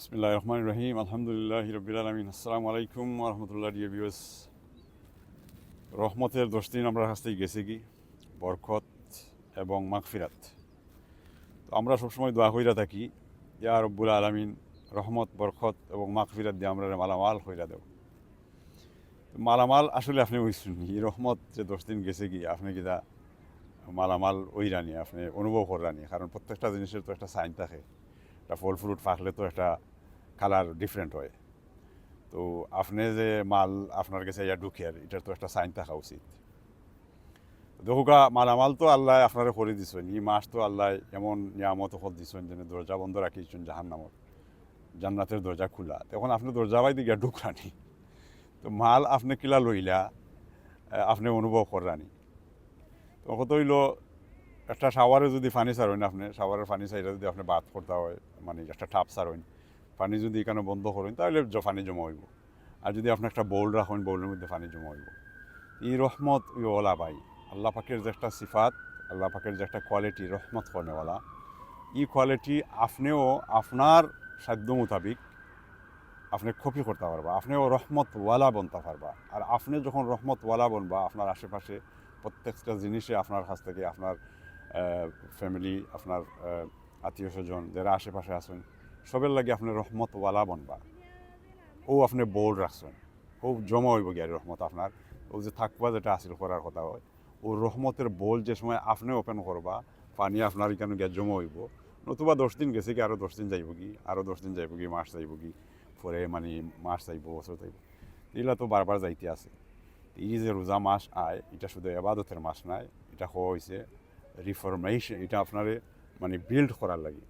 বিসমিল্লাহির রহমানির রহিম আলহামদুলিল্লাহি রাব্বিল আলামিন আসসালামু আলাইকুম ওয়া রাহমাতুল্লাহি ডিয়ার ভিউয়ার্স। রহমতের 10 দিন আমরা কাছ থেকে গেছে কি বরকত এবং মাগফিরাত। তো আমরা সবসময় দোয়া কইরা থাকি ইয়া রব্বুল আলামিন রহমত বরকত এবং মাগফিরাত দিয়ে আমরা মালামাল কইরা দেব। মালামাল আসলে আপনি হইছেন এই রহমত যে 10 দিন গেছে কি আপনি কিটা মালামাল ওইরানি আপনি অনুভব করানি, কারণ প্রত্যেকটা জিনিসের তো একটা সাইন থাকে। একটা ফল ফ্রুট ফাকলে তো একটা কালার ডিফারেন্ট হয়। তো আপনি যে মাল আপনার কাছে ইয়া ঢুকিয়ার এটার তো একটা সাইন থাকা উচিত। দেখুকা মালামাল তো আল্লাহ আপনারা করে দিচ্ছেন, এই মাস তো আল্লাহ এমন নিয়ামত হল দিচ্ছেন যেন দরজা বন্ধ রাখিয়েছেন জাহান্নামত, জান্নাতের দরজা খোলা, তখন আপনি দরজা বাই দিকে ঢুকরানি। তো মাল আপনি কিলা লইলা আপনি অনুভব করানি। তখন তো হইল একটা শাওয়ারে যদি পানি ছাড়েন, আপনি শাওয়ারের পানি চাইলে যদি আপনি বাদ করতে হয়, মানে একটা টাপ ছাড়েন, পানি যদি এখানে বন্ধ করেন তাহলে পানি জমা হইব। আর যদি আপনি একটা বোল রাখেন, বোলের মধ্যে পানি জমা হইব। এই রহমত ওলা ভাই, আল্লাহ পাকের যে একটা সিফাত, আল্লাহ পাকের যে একটা কোয়ালিটি রহমত করেওয়ালা, এই কোয়ালিটি আপনিও আপনার সাধ্য মোতাবিক আপনি কপি করতে পারবা, আপনিও রহমতওয়ালা বনতে পারবা। আর আপনি যখন রহমতওয়ালা বনবা, আপনার আশেপাশে প্রত্যেকটা জিনিসে আপনার কাছ থেকে আপনার ফ্যামিলি, আপনার আত্মীয় স্বজন যারা আশেপাশে আছেন সবের লাগে আপনি রহমতওয়ালা বনবা। ও আপনি বোল্ড রাখছেন, ও জমা হইব গিয়ে রহমত আপনার। ও যে থাকবা যেটা হাসিল করার কথা হয়, ও রহমতের বোল যে সময় আপনি ওপেন করবা, পানি আপনার এখানে গিয়ে জমা হইব। নতুবা 10 দিন গেছে কি, আরও 10 দিন যাইব কি, আরও 10 দিন যাইব কি, মাস যাইব কি, পরে মানে মাস যাইব, বছর যাইব, এগুলা তো বারবার যাইতে আছে। এই যে রোজা মাস আয়, এটা শুধু এবাদতের মাস নাই, এটা হওয়া হয়েছে রিফরমেশন। এটা আপনারে মানে বিল্ড করার লাগে,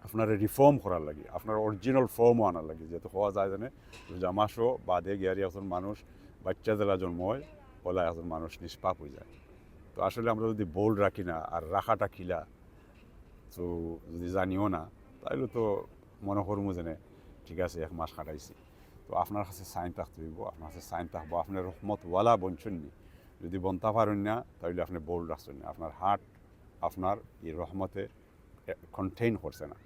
আপনার রিফর্ম করার লাগে, আপনার অরিজিনাল ফর্মও আনার লাগে। যেহেতু হওয়া যায় জানে রোজা মাসও বাদে গিয়ারি এখন মানুষ বাচ্চা জেলা জন্ম হয়, বলা এখন মানুষ নিষ্পাপ হয়ে যায়। তো আসলে আমরা যদি বোল্ড রাখি না আর রাখাটা কিলা, তো যদি জানিও না, তাহলে তো মনে করবো যেন ঠিক আছে 1 মাস কাটাইছি। তো আপনার কাছে সাইন থাকতে হইব, আপনার কাছে সাইন থাকবো আপনার রহমতওয়ালা বঞ্চন নি। যদি বনতে পারেন না তাহলে আপনি বোল্ড রাখছেন না, আপনার হার্ট আপনার এই রহমতে কন্টেইন করছে না,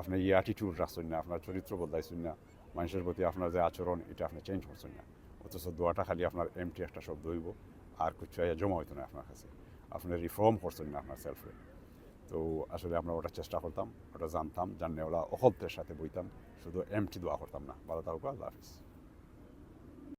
আপনি এই অ্যাটিটিউড রাখছেন না, আপনার চরিত্র বদলাইছেন না, মানুষের প্রতি আপনার যে আচরণ এটা আপনি চেঞ্জ করছেন না। অথচ দোয়াটা খালি আপনার এমটি একটা শব্দ হইব, আর কিছু জমা হইতো না আপনার কাছে, আপনি রিফর্ম করছেন না আপনার সেলফে। তো আসলে আমরা ওটা চেষ্টা করতাম, ওটা জানতাম, জানলে ওরা অহব্যের সাথে বইতাম, শুধু এমটি দোয়া করতাম না। ভালো থাকবো, আল্লাহ হাফিজ।